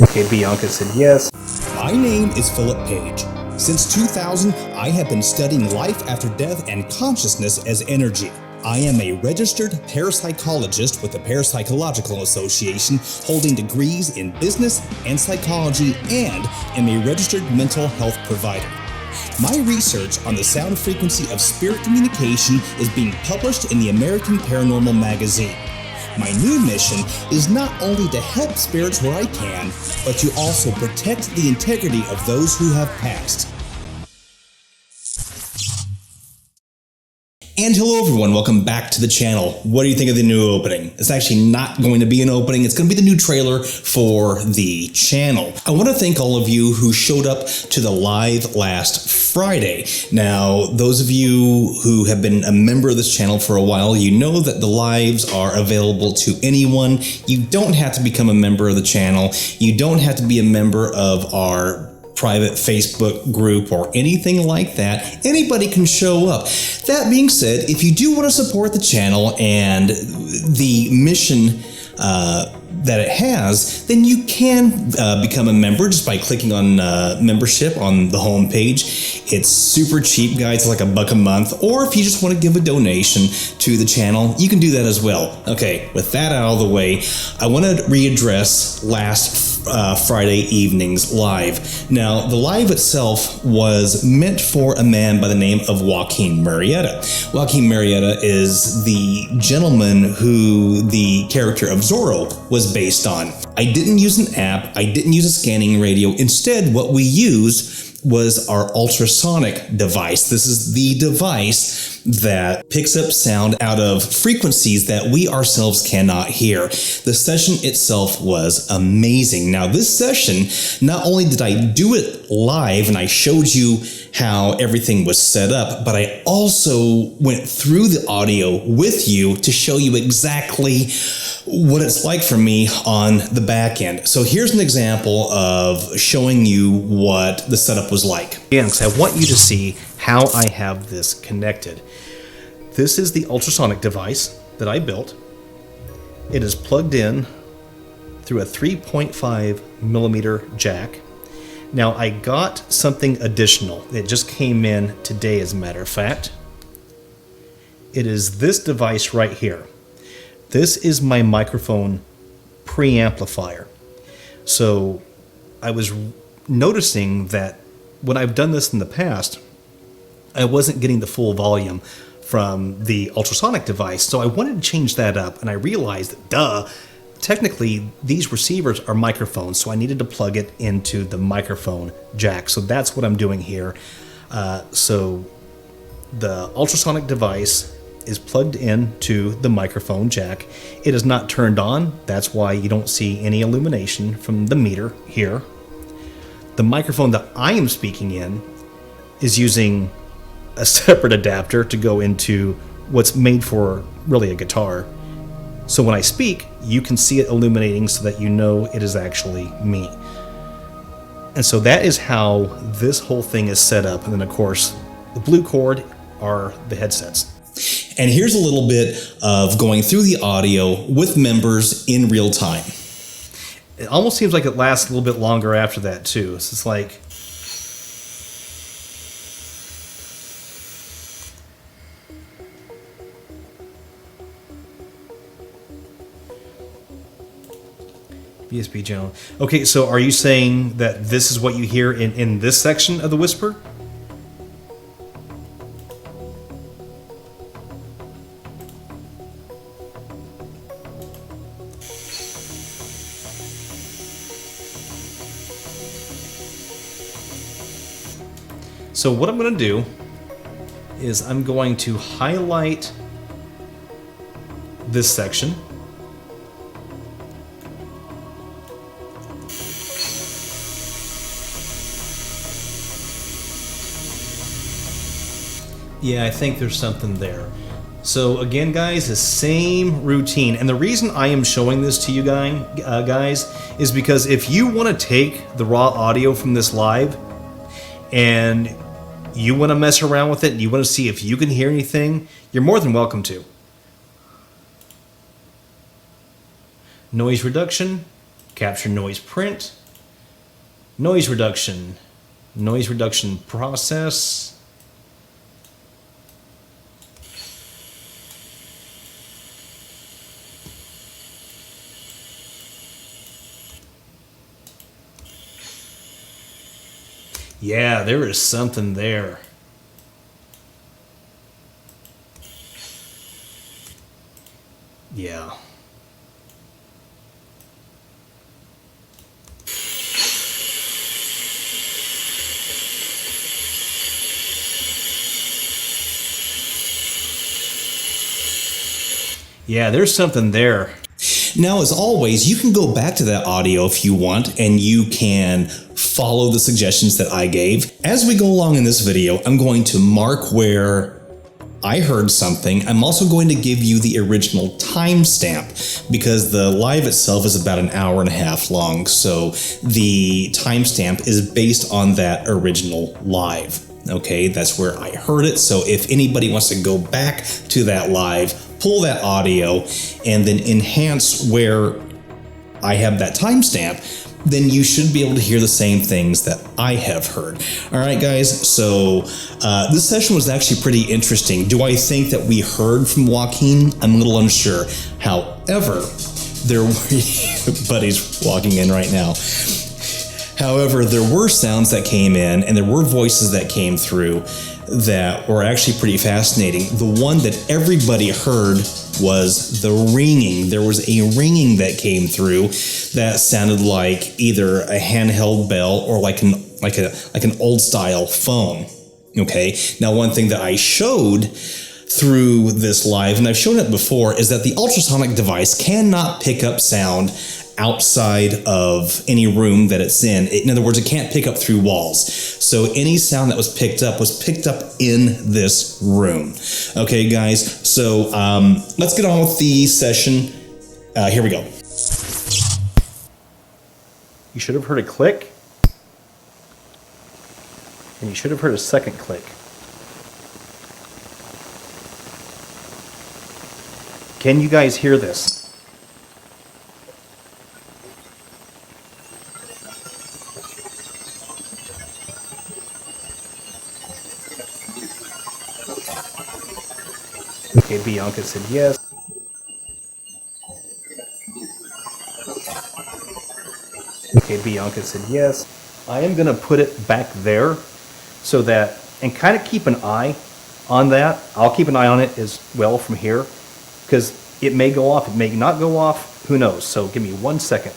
Okay, Bianca said yes. My name is Philip Page. Since 2000, I have been studying life after death and consciousness as energy. I am a registered parapsychologist with the Parapsychological Association, holding degrees in business and psychology, and am a registered mental health provider. My research on the sound frequency of spirit communication is being published in the American Paranormal magazine. My new mission is not only to help spirits where I can, but to also protect the integrity of those who have passed. And hello everyone, welcome back to the channel. What do you think of the new opening? It's actually not going to be an opening, it's going to be the new trailer for the channel. I want to thank all of you who showed up to the live last Friday. Now, those of you who have been a member of this channel for a while, you know that the lives are available to anyone. You don't have to become a member of the channel. You don't have to be a member of our private Facebook group or anything like that. Anybody can show up. That being said, if you do want to support the channel and the mission that it has, then you can become a member just by clicking on membership on the home page. It's super cheap, guys, like $1 a month. Or if you just want to give a donation to the channel, you can do that as well. Okay, with that out of the way, I want to readdress last Friday evening's live. Now, the live itself was meant for a man by the name of Joaquín Murrieta. Joaquín Murrieta is the gentleman who the character of Zorro was based on. I didn't use an app. I didn't use a scanning radio. Instead, what we used was our ultrasonic device. This is the device that picks up sound out of frequencies that we ourselves cannot hear. The session itself was amazing. Now, this session, not only did I do it live and I showed you how everything was set up, but I also went through the audio with you to show you exactly what it's like for me on the back end. So here's an example of showing you what the setup was like. Yeah, because I want you to see how I have this connected. This is the ultrasonic device that I built. It is plugged in through a 3.5 millimeter jack. Now, I got something additional. It just came in today, as a matter of fact. It is this device right here. This is my microphone preamplifier. So I was noticing that when I've done this in the past, I wasn't getting the full volume from the ultrasonic device. So I wanted to change that up, and I realized that, technically these receivers are microphones, so I needed to plug it into the microphone jack. So that's what I'm doing here. So the ultrasonic device is plugged into the microphone jack. It is not turned on. That's why you don't see any illumination from the meter here. The microphone that I am speaking in is using a separate adapter to go into what's made for really a guitar. So when I speak, you can see it illuminating so that you know it is actually me. And so that is how this whole thing is set up. And then, of course, the blue cord are the headsets. And here's a little bit of going through the audio with members in real time. It almost seems like it lasts a little bit longer after that, too. So it's like... BSB channel. Okay, so are you saying that this is what you hear in this section of the whisper? So what I'm going to do is I'm going to highlight this section. Yeah, I think there's something there. So again, guys, the same routine. And the reason I am showing this to you guys is because if you want to take the raw audio from this live and you want to mess around with it and you want to see if you can hear anything, you're more than welcome to. Noise reduction, Capture noise print. Noise reduction. Noise reduction process. Yeah, there is something there. Yeah. Yeah, there's something there. Now, as always, you can go back to that audio if you want, and you can follow the suggestions that I gave. As we go along in this video, I'm going to mark where I heard something. I'm also going to give you the original timestamp because the live itself is about an hour and a half long. So the timestamp is based on that original live. Okay, that's where I heard it. So if anybody wants to go back to that live, pull that audio and then enhance where I have that timestamp, then you should be able to hear the same things that I have heard. All right, guys, so this session was actually pretty interesting. Do I think that we heard from Joaquín? I'm a little unsure. However, there were, buddy's walking in right now. However, there were sounds that came in and there were voices that came through that were actually pretty fascinating. The one that everybody heard was the ringing. There was a ringing that came through that sounded like either a handheld bell or like an old style phone. Okay. Now, one thing that I showed through this live, and I've shown it before, is that the ultrasonic device cannot pick up sound outside of any room that it's in. In other words, it can't pick up through walls. So any sound that was picked up in this room. Okay, guys, so let's get on with the session. Here we go. You should have heard a click, and you should have heard a second click. Can you guys hear this? Okay, Bianca said yes. Okay, Bianca said yes. I am going to put it back there so that, and kind of keep an eye on that. I'll keep an eye on it as well from here because it may go off, it may not go off, who knows. So give me 1 second.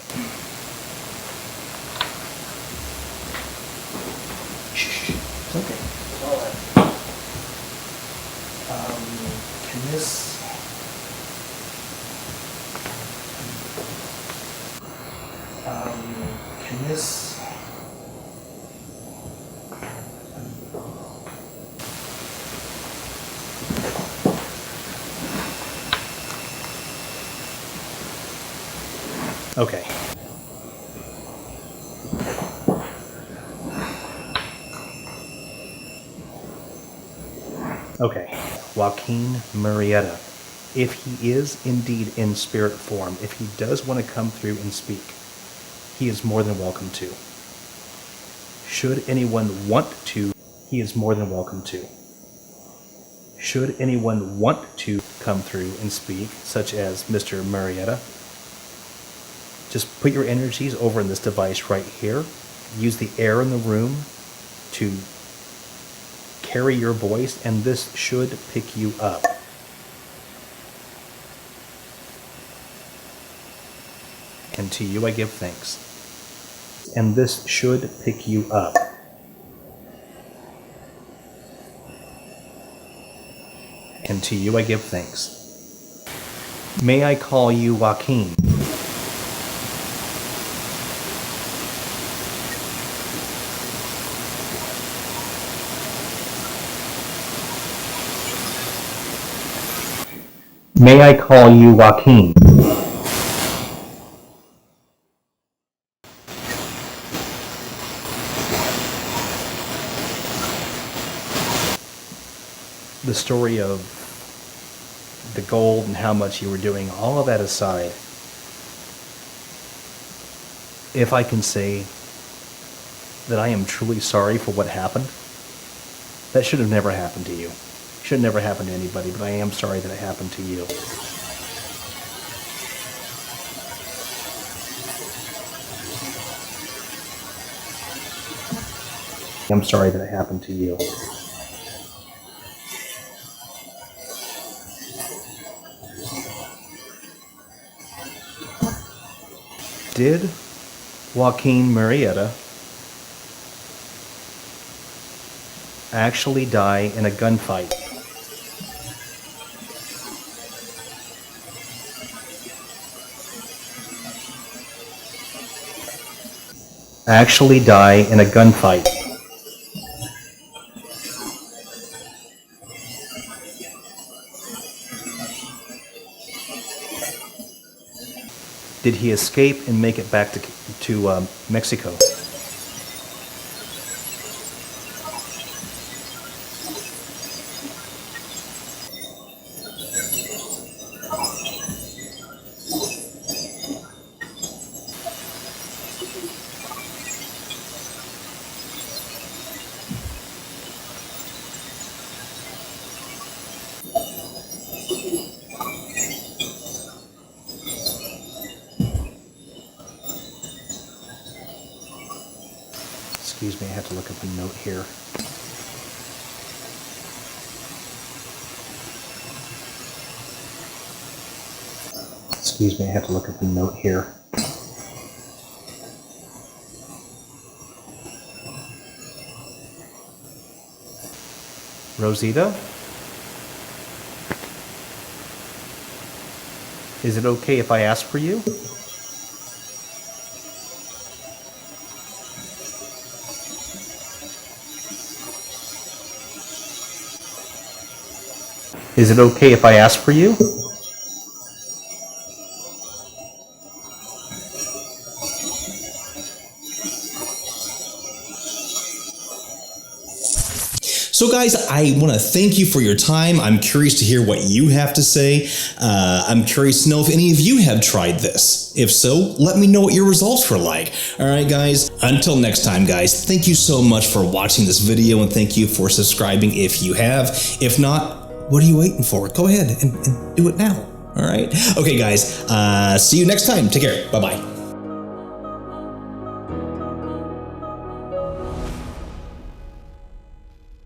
Shh, it's okay. It's all right. Can this... Can this... Okay. Okay. Joaquín Murrieta. If he is indeed in spirit form, if he does want to come through and speak, he is more than welcome to. Should anyone want to, he is more than welcome to. Should anyone want to come through and speak, such as Mr. Murrieta, just put your energies over in this device right here. Use the air in the room to carry your voice, and this should pick you up. And to you I give thanks. And this should pick you up. And to you I give thanks. May I call you Joaquín? May I call you Joaquín? The story of the gold and how much you were doing, all of that aside, if I can say that I am truly sorry for what happened, that should have never happened to you. Should never happen to anybody, but I am sorry that it happened to you. I'm sorry that it happened to you. Did Joaquín Murrieta actually die in a gunfight? Actually die in a gunfight? Did he escape and make it back to Mexico? Excuse me, I have to look up a note here. Excuse me, I have to look up a note here. Rosita? Is it okay if I ask for you? Is it okay if I ask for you? So guys, I want to thank you for your time. I'm curious to hear what you have to say. I'm curious to know if any of you have tried this. If so, let me know what your results were like. All right, guys, until next time, guys, thank you so much for watching this video, and thank you for subscribing if you have. If not, what are you waiting for? Go ahead and do it now. All right. Okay, guys, see you next time. Take care. Bye-bye.